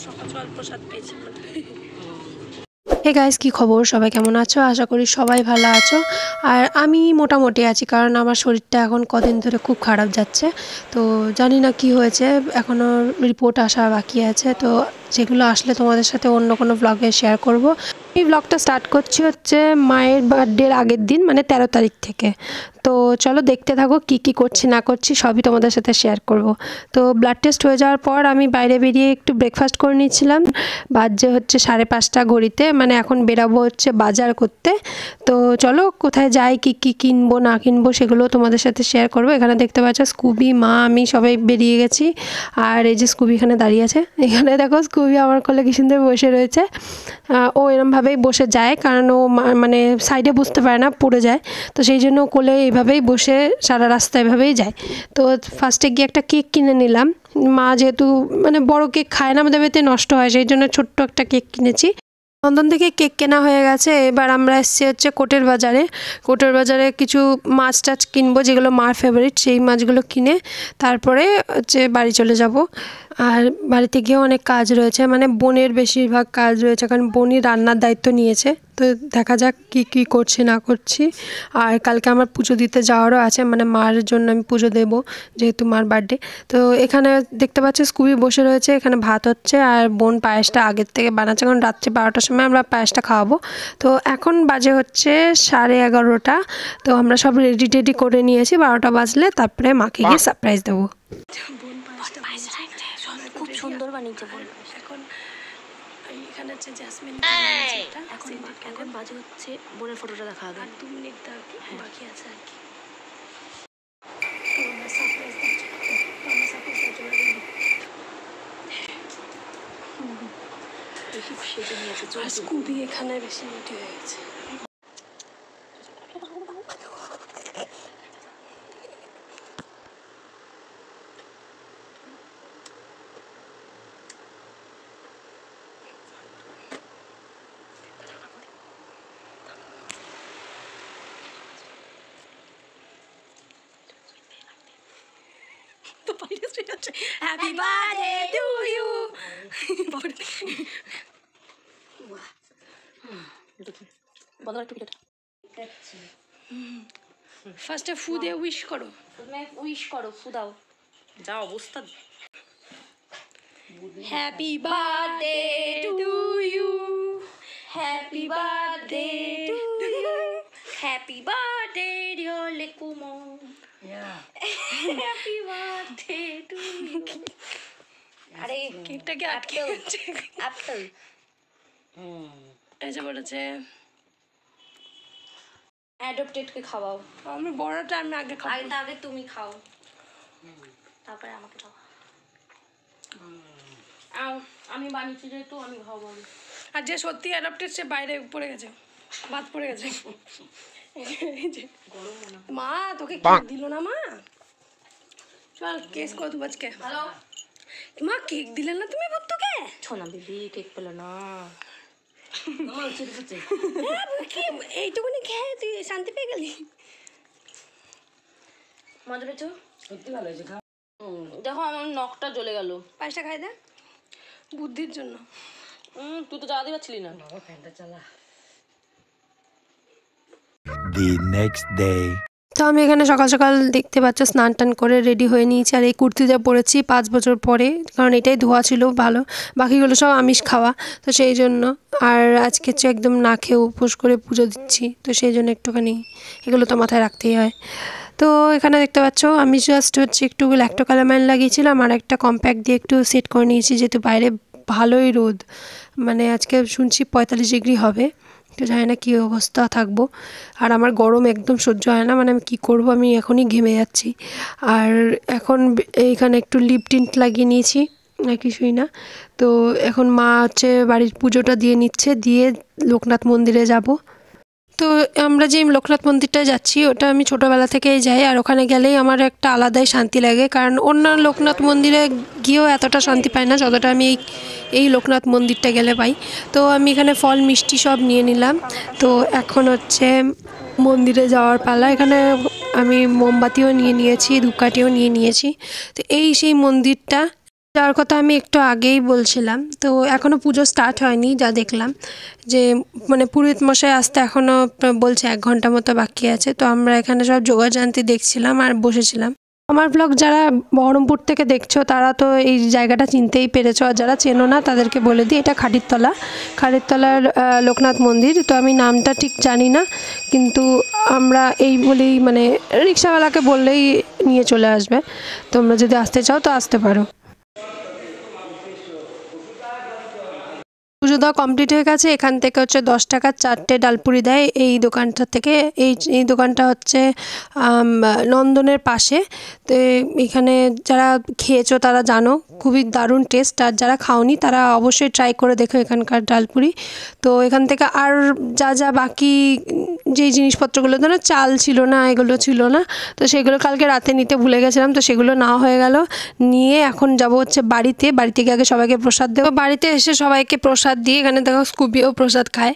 সকাল সকাল প্রসাদ পেয়েছি। হে গাইস, কি খবর? সবাই কেমন আছো? আশা করি সবাই ভালো আছো। আর আমি মোটামুটি আছি, কারণ আমার শরীরটা এখন কদিন ধরে খুব খারাপ যাচ্ছে। তো জানি না কি হয়েছে, এখনও রিপোর্ট আসা বাকি আছে। তো যেগুলো আসলে তোমাদের সাথে অন্য কোনো ব্লগে শেয়ার করব। এই ব্লগটা স্টার্ট করছি হচ্ছে মায়ের বার্থডের আগের দিন, মানে 13 তারিখ থেকে। তো চলো দেখতে থাকো, কি কি করছি না করছি সবই তোমাদের সাথে শেয়ার করব। তো ব্লাড টেস্ট হয়ে যাওয়ার পর আমি বাইরে বেরিয়ে একটু ব্রেকফাস্ট করে নিচ্ছিলাম। বাজে হচ্ছে 5:30 ঘড়িতে, মানে এখন বেরাবো হচ্ছে বাজার করতে। তো চলো কোথায় যাই, কি কি কিনবো না কিনবো সেগুলো তোমাদের সাথে শেয়ার করবো। এখানে দেখতে পাচ্ছ স্কুবি, মা, আমি সবাই বেরিয়ে গেছি। আর এই যে স্কুবি এখানে দাঁড়িয়ে আছে। এখানে দেখো স্কুবি আমার কোলে কি সুন্দর বসে রয়েছে। ও এরমভাবেই বসে যায়, কারণ ও মানে সাইডে বুঝতে পারে না, পড়ে যায়। তো সেই জন্য কোলে এইভাবেই বসে সারা রাস্তা এভাবেই যায়। তো ফার্স্টে গিয়ে একটা কেক কিনে নিলাম। মা যেহেতু মানে বড় কেক খায় না, আমাদের বাড়িতে নষ্ট হয়, সেই জন্য ছোট্ট একটা কেক কিনেছি। লন্ডন থেকে কেক কেনা হয়ে গেছে। এবার আমরা এসেছি হচ্ছে কোটের বাজারে। কোটের বাজারে কিছু মাছ টাছ কিনবো, যেগুলো মার ফেভারিট, সেই মাছগুলো কিনে তারপরে হচ্ছে বাড়ি চলে যাব। আর বাড়িতে গিয়েও অনেক কাজ রয়েছে, মানে বোনের বেশিরভাগ কাজ রয়েছে, কারণ বোনই রান্নার দায়িত্ব নিয়েছে। তো দেখা যাক কি কি করছি না করছি। আর কালকে আমার পুজো দিতে যাওয়ারও আছে, মানে মার জন্য আমি পুজো দেব, যেহেতু মার বার্থডে। তো এখানে দেখতে পাচ্ছি স্কুবি বসে রয়েছে, এখানে ভাত হচ্ছে আর বোন পায়েসটা আগের থেকে বানাচ্ছে, কারণ রাত্রে 12টার সময় আমরা পায়েসটা খাওয়াবো। তো এখন বাজে হচ্ছে 11:30। তো আমরা সব রেডি টেডি করে নিয়েছি, 12টা বাজলে তারপরে মাকে গিয়ে সারপ্রাইজ দেবো। খুব সুন্দর বানিয়েছে বোন। এখন এখানে হচ্ছে জ্যাসমিন, এখন বাজে হচ্ছে বোনের ফটোটা দেখা আগে। আর 2 মিনিট বাকি আছে আর কি। স্কুবি এখানে বেশি রেডি হয়ে গেছে। Happy birthday to you. বদলা একটু কেটে ফার্স্টে ফু দিয়ে উইশ করো। তুমি উইশ করো, ফু দাও। যা অবস্থা। Happy birthday to you, happy birthday to you, happy birthday dear লেকুমো, হ্যাপি বার্থডে টু ইউ। আরে কেকটাকে আটকে গেছে। অ্যাপল এই যে বলেছে অ্যাডপ্টেডকে খাওয়াও। আমি বড়টা আমি আগে খাই। আগে তুমি খাও, তারপরে আমাকে দাও। আমি বানিয়েছি যেহেতু আমি খাবো। আর যে সত্যি অ্যাডপ্টেড সে বাইরে পড়ে গেছে, বাদ পড়ে গেছে। মা তোকে কেক দিল না? মা চল কেস কত বাজকে। হ্যালো মা কেক দিলেন না তুমি ভক্তকে? ছোনা দিদি কেক পেলো না। এইটুকুনি খেয়ে তুই শান্তি পেয়ে গেলি? মজা পেয়েছো? সত্যি ভালো হয়েছে। দেখো আমার নখটা জ্বলে গেল। পায়েসটা খাই দে, বুদ্ধির জন্য। তুই তো জ্বালাতে পারছিলি না। বাবা ফ্যানটা চালা। The next day. তো আমি এখানে সকাল সকাল দেখতে পাচ্ছ স্নান টান করে রেডি হয়ে নিয়েছি। আর এই কুর্তিটা পরেছি 5 বছর পরে, কারণ এটাই ধোয়া ছিল ভালো, বাকিগুলো সব আমিষ খাওয়া, তো সেই জন্য। আর আজকে হচ্ছে একদম না খেয়ে উপোস করে পুজো দিচ্ছি, তো সেই জন্য একটুখানি এগুলো তো মাথায় রাখতেই হয়। তো এখানে দেখতে পাচ্ছ আমি জাস্ট হচ্ছে একটু ল্যাক্টোক্যালামাইন লাগিয়েছিলাম, আর একটা কম্প্যাক্ট দিয়ে একটু সেট করে নিয়েছি, যেহেতু বাইরে ভালোই রোদ, মানে আজকে শুনছি 45 ডিগ্রি হবে। তো জানি না কী অবস্থা থাকবো। আর আমার গরম একদম সহ্য হয় না, মানে আমি কী করবো, আমি এখনই ঘেমে যাচ্ছি। আর এখন এইখানে একটু লিপ টিন্ট লাগিয়ে নিয়েছি, আর কিছুই না। তো এখন মা হচ্ছে বাড়ির পুজোটা দিয়ে নিচ্ছে, দিয়ে লোকনাথ মন্দিরে যাব। তো আমরা যে লোকনাথ মন্দিরটায় যাচ্ছি ওটা আমি ছোটোবেলা থেকেই যাই, আর ওখানে গেলেই আমার একটা আলাদাই শান্তি লাগে, কারণ অন্য লোকনাথ মন্দিরে গিয়েও এতটা শান্তি পাই না যতটা আমি এই লোকনাথ মন্দিরটা গেলে পাই। তো আমি এখানে ফল মিষ্টি সব নিয়ে নিলাম। তো এখন হচ্ছে মন্দিরে যাওয়ার পালা। এখানে আমি মোমবাতিও নিয়ে নিয়েছি, ধূপকাঠিও নিয়ে নিয়েছি। তো এই সেই মন্দিরটা, যার কথা আমি একটু আগেই বলছিলাম, তো এখনও পুজো স্টার্ট হয়নি। যা দেখলাম যে মানে পুরোহিত মশাই আসতে এখনও বলছে 1 ঘন্টা মতো বাকি আছে। তো আমরা এখানে সব যোগাযান্তি দেখছিলাম আর বসেছিলাম। আমার ব্লগ যারা বহরমপুর থেকে দেখছো তারা তো এই জায়গাটা চিনতেই পেরেছো, আর যারা চেনো না তাদেরকে বলে দিই, এটা খাটিরতলার লোকনাথ মন্দির। তো আমি নামটা ঠিক জানি না, কিন্তু আমরা এই বলেই মানে রিক্সাওয়ালাকে বললেই নিয়ে চলে আসবে। তোমরা যদি আসতে চাও তো আসতে পারো। পুজো দেওয়া কমপ্লিট হয়ে গেছে। এখান থেকে হচ্ছে 10 টাকার 4টে ডালপুরি দেয় এই দোকানটা থেকে। এই দোকানটা হচ্ছে নন্দনের পাশে। তো এখানে যারা খেয়েছো তারা জানো খুবই দারুণ টেস্ট, আর যারা খাওনি তারা অবশ্যই ট্রাই করে দেখো এখানকার ডালপুরি। তো এখান থেকে আর যা বাকি যেই জিনিসপত্রগুলো, ধরো চাল ছিল না, এগুলো ছিল না, তো সেগুলো কালকে রাতে নিতে ভুলে গেছিলাম, তো সেগুলো নেওয়া হয়ে গেল। নিয়ে এখন যাব হচ্ছে বাড়িতে গিয়ে আগে সবাইকে প্রসাদ দেবো। বাড়িতে এসে সবাইকে প্রসাদ দিয়ে, এখানে দেখো স্কুবিও প্রসাদ খায়।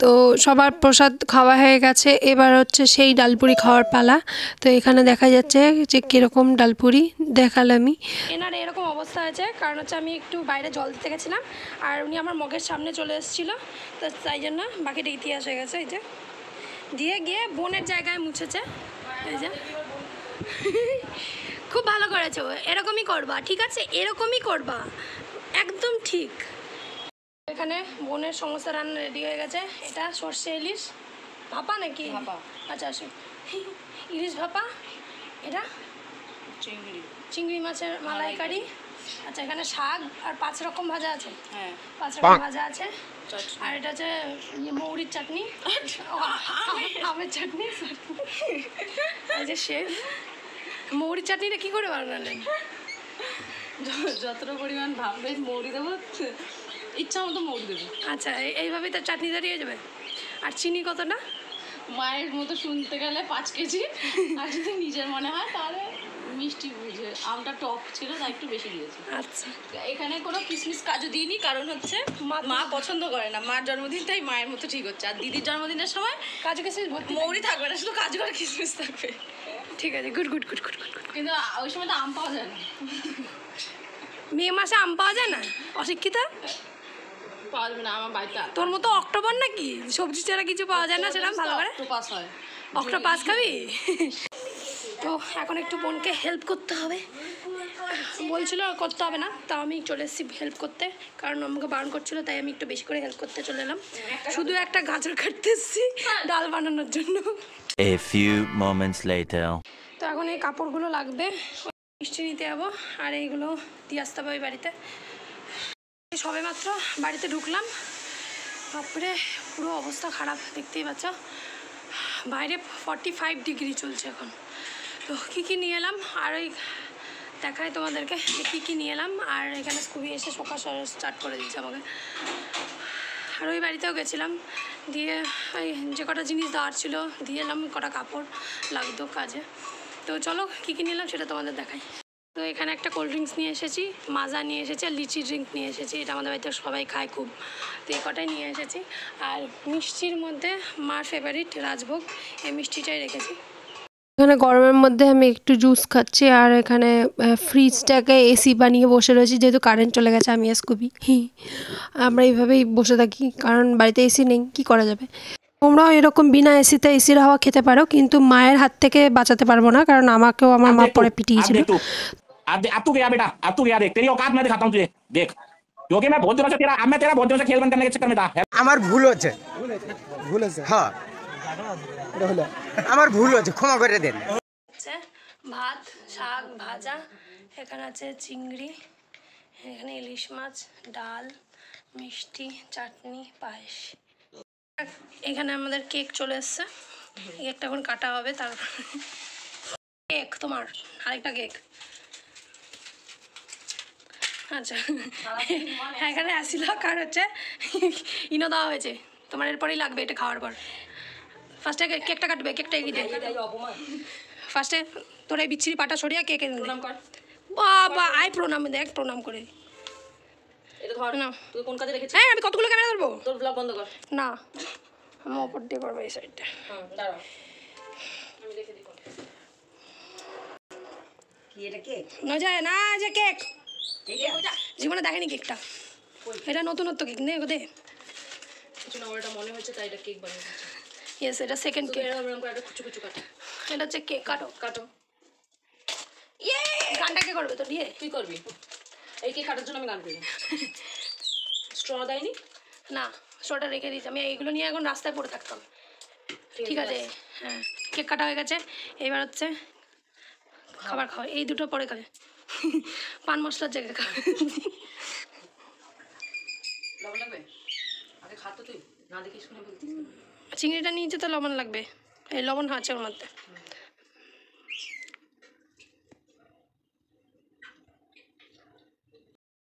তো সবার প্রসাদ খাওয়া হয়ে গেছে, এবার হচ্ছে সেই ডালপুরি খাওয়ার পালা। তো এখানে দেখা যাচ্ছে যে কীরকম ডালপুরি দেখালামই। এনার এরকম অবস্থা আছে কারণ হচ্ছে আমি একটু বাইরে জল দিতে গেছিলাম, আর উনি আমার মগের সামনে চলে এসেছিলো, তো তাই জন্য বাকিটা ইতিহাস হয়ে গেছে। এই যে দিয়ে গিয়ে বোনের জায়গায় মুছেছে। এই যে খুব ভালো করেছো, এরকমই করবা, ঠিক আছে, এরকমই করবা, একদম ঠিক। এখানে বোনের সমস্ত রান্না রেডি হয়ে গেছে। এটা সর্ষে ইলিশ ভাপা নাকি? ভাপা। আচ্ছা ইলিশ ভাপা। এটা চিংড়ি মাছের মালাইকারি। আচ্ছা এখানে শাক আর 5 রকম ভাজা আছে। হ্যাঁ 5 রকম ভাজা আছে। আর এটা হচ্ছে মৌরির চাটনি, আমের চাটনি। এই যে শেফ, মৌরির চাটনিটা কী করে বানালেন? যতটা পরিমাণ ভাববে মৌরি দেবো, ইচ্ছা মতো মৌরি দেবো। আচ্ছা এইভাবেই তো চাটনি দাঁড়িয়ে যাবে। আর চিনি কতটা? মায়ের মতো শুনতে গেলে 5 কেজি, আর যদি নিজের মনে হয় তাহলে মিষ্টি বুঝে, আমটা টক ছিল তাই একটু বেশি দিয়েছি। আচ্ছা এখানে কোনো কিশমিশ কাজু দিইনি, কারণ হচ্ছে মা পছন্দ করে না। মার জন্মদিন তাই মায়ের মতো ঠিক হচ্ছে, আর দিদির জন্মদিনের সময় কাজু কিশমিশ মৌরি থাকবে না, শুধু কাজু আর কিশমিশ থাকবে। ঠিক আছে, good good good good good. কিন্তু ওই সময় তো আম পাওয়া যায় না। মে মাসে আম পাওয়া যায় না? অশিক্ষিতা পাওয়া যাবে না আমার বাড়িতে। তোর মতো অক্টোবর নাকি সবজি ছাড়া কিছু পাওয়া যায় না সেরকম ভালো করে? পাস হয়, অক্টোপাস খাবি? তো এখন একটু বোনকে হেল্প করতে হবে, বলছিল করতে হবে না, তাও আমি চলে এসেছি হেল্প করতে, কারণ আমাকে বারণ করছিল, তাই আমি একটু বেশি করে হেল্প করতে চলে এলাম। শুধু একটা গাজর কাটতে এসেছি ডাল বানানোর জন্য। A few moments later. তো এখন এই কাপড়গুলো লাগবে, মিষ্টি নিতে যাবো, আর এইগুলো দিয়ে আসতে হবে ওই বাড়িতে। সবে মাত্র বাড়িতে ঢুকলাম, তারপরে পুরো অবস্থা খারাপ, দেখতেই পাচ্ছ বাইরে 45 ডিগ্রি চলছে এখন। তো কী নিয়ে এলাম আর ওই দেখাই তোমাদেরকে যে কী নিয়ে এলাম। আর এখানে স্কুবি এসে সকাল স্টার্ট করে দিয়েছে আমাকে। আর ওই বাড়িতেও গেছিলাম, দিয়ে ওই যে কটা জিনিস দেওয়ার ছিল দিয়ে এলাম, কটা কাপড় লাগতো কাজে। তো চলো কী নিয়ে এলাম সেটা তোমাদের দেখাই। তো এখানে একটা কোল্ড ড্রিঙ্কস নিয়ে এসেছি, মাজা নিয়ে এসেছি, আর লিচি ড্রিঙ্ক নিয়ে এসেছি, এটা আমাদের বাড়িতে সবাই খায় খুব, তো এই কটাই নিয়ে এসেছি। আর মিষ্টির মধ্যে মার ফেভারিট রাজভোগ, এই মিষ্টিটাই রেখেছি। এখানে গরমের মধ্যে আমি একটু জুস খাচ্ছি, আর এখানে ফ্রিজটাকে এসি বানিয়ে বসে রয়েছি, যেহেতু কারেন্ট চলে গেছে। আমি স্কুবি আমরা এইভাবেই বসে থাকি, কারণ বাড়িতে এসি নেই, কি করা যাবে। তোমরাও এরকম বিনা এসিতে এসির হাওয়া খেতে পারো, কিন্তু মায়ের হাত থেকে বাঁচাতে পারবো না, কারণ আমাকেও আমার মা পরে পিটিয়েছিল। अब तू गया बेटा, अब तू गया, देख तेरी औकात मैं दिखाता हूँ तुझे, देख क्योंकि मैं बहुत दिनों से तेरा, अब मैं तेरा बहुत दिनों से खेल बंद करने के चक्कर में था। আমার ভুল হচ্ছে, হ্যাঁ আমার ভুল হচ্ছে, ক্ষমা করে দেন। ভাত, শাক ভাজা, এখানে আছে চিংড়ি, এখানে ইলিশ মাছ, ডাল, মিষ্টি, চাটনি, পায়েস। এখানে আমাদের কেক চলে এসছে, কেকটা এখন কাটা হবে। তারপর কেক তোমার আরেকটা কেক। আচ্ছা এখানে আসিল, কার হচ্ছে ইনো দেওয়া হয়েছে, তোমার এরপরেই লাগবে এটা খাওয়ার পর। ফার্স্টে কেকটা কাটবে, কেকটা এগিয়ে দে ফার্স্টে, তোর এই বিচ্ছিরি পাটা সরিয়ে কেক প্রণাম কর। বাবা আই প্রণাম, দেখ প্রণাম করে এটা ধর না, তুই কোন কাজে রেখেছিস? হ্যাঁ আমি কতগুলো ক্যামেরা ধরবো? তোর ব্লগ বন্ধ কর। না আমি ওপর দিয়ে করবো এই সাইডটা। দাঁড়াও আমি দেখে দিই। কি এটা কেক? না যায় না, যে কেক জীবনে দেখেনি কেকটা, এটা নতুনত্ব কেক নে দে। কিছু না, ওটা মনে হচ্ছে তাই এটা কেক বানিয়েছে। ইয়েস, এটা সেকেন্ড কেক। এরকম করে একটা কুচু কুচু কাটা। এটা হচ্ছে কেক, কাটো কাটো। ইয়ে, গানটা কে করবে তো দিয়ে? তুই করবি। এই কেক কাটার জন্য আমি গান করি। স্ট্র দেয়নি না, শোটা রেখে দিয়েছি আমি, এইগুলো নিয়ে এখন রাস্তায় পড়ে থাকতাম। ঠিক আছে, হ্যাঁ কেক কাটা হয়ে গেছে। এবার হচ্ছে খাবার খাওয়া, এই দুটো পরে খাবে। পান মশলার জায়গায় খাবে। লবণ লাগবে আগে খা তো, তুই না দেখিস শুনে বলতিস। চিংড়িটা নিয়েছে তো লবণ লাগবে, এই লবণ আছে ওর মধ্যে।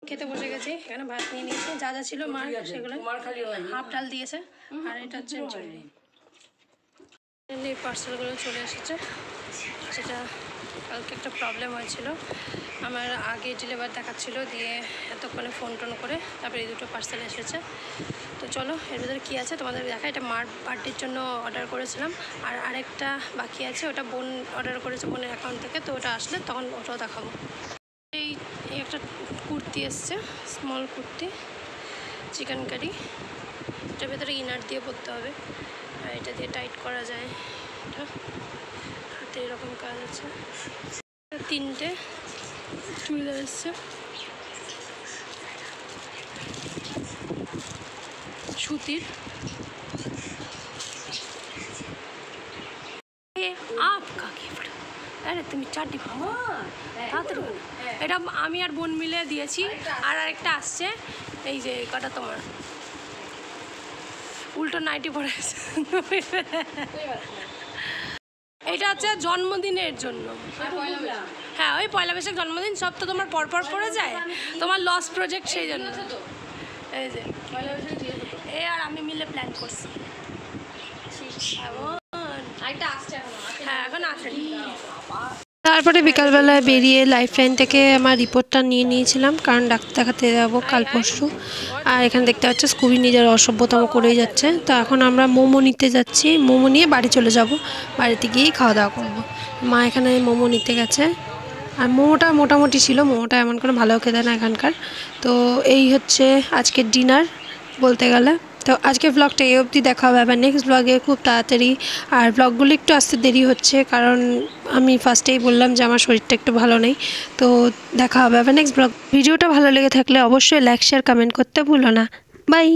খেতে বসে গেছি, এখানে ভাত নিয়ে নিয়েছি, যা যা ছিল মার সেগুলো হাফ ডাল দিয়েছে, আর এটা হচ্ছে এই পার্সেলগুলো চলে এসেছে। সেটা কালকে একটা প্রবলেম হয়েছিল, আমার আগে ডেলিভার দেখাচ্ছিলো, দিয়ে এতক্ষণে ফোন টোন করে তারপরে এই দুটো পার্সেল এসেছে। তো চলো এর ভিতরে কী আছে তোমাদের দেখা। এটা মার বার্থডের জন্য অর্ডার করেছিলাম, আর আরেকটা বাকি আছে, ওটা বোন অর্ডার করেছে বোনের অ্যাকাউন্ট থেকে, তো ওটা আসলে তখন ওটাও দেখাবো। এই একটা কুর্তি এসছে, স্মল কুর্তি, চিকেন কারি। এটার ভেতরে ইনার দিয়ে পরতে হবে, আর এটা দিয়ে টাইট করা যায়। এটা হাতে এরকম কাজ আছে। তিনটে চুড়িদার এসছে, সুতির। আপকা গিফট, আরে তুমি চারটি পাবো তাড়াতাড়ি। এটা আমি আর বোন মিলে দিয়েছি, আর আরেকটা আসছে, এই যে কটা তোমার উল্টো নাইটি পরে আছে। এটা হচ্ছে জন্মদিনের জন্য। হ্যাঁ, ওই পয়লা বৈশাখ জন্মদিন, সব তো তোমার পরপর পড়ে যায়, তোমার লস প্রজেক্ট, সেই জন্য। এই যে এ আর আমি মিলে প্ল্যান করছি। হ্যাঁ, এখন আসেনি। তারপরে বিকালবেলায় বেরিয়ে লাইফলাইন থেকে আমার রিপোর্টটা নিয়ে নিয়েছিলাম, কারণ ডাক্তার দেখাতে যাবো কাল পরশু। আর এখানে দেখতে পাচ্ছি স্কুবি নিজের অসভ্যতম করেই যাচ্ছে। তো এখন আমরা মোমো নিতে যাচ্ছি, মোমো নিয়ে বাড়ি চলে যাব, বাড়িতে গিয়েই খাওয়া দাওয়া করবো। মা এখানে মোমো নিতে গেছে, আর মোমোটা মোটামুটি ছিল, মোমোটা এমন করে ভালো খেতে না এখানকার। তো এই হচ্ছে আজকের ডিনার বলতে গেলে। তো আজকে ব্লগটা এই অবধি, দেখা হবে আবার নেক্সট ব্লগে খুব তাড়াতাড়ি। আর ব্লগগুলো একটু আসতে দেরি হচ্ছে, কারণ আমি ফার্স্টেই বললাম যে আমার শরীরটা একটু ভালো নেই। তো দেখা হবে আবার নেক্সট ব্লগ। ভিডিওটা ভালো লেগে থাকলে অবশ্যই লাইক শেয়ার কমেন্ট করতে ভুলো না। বাই।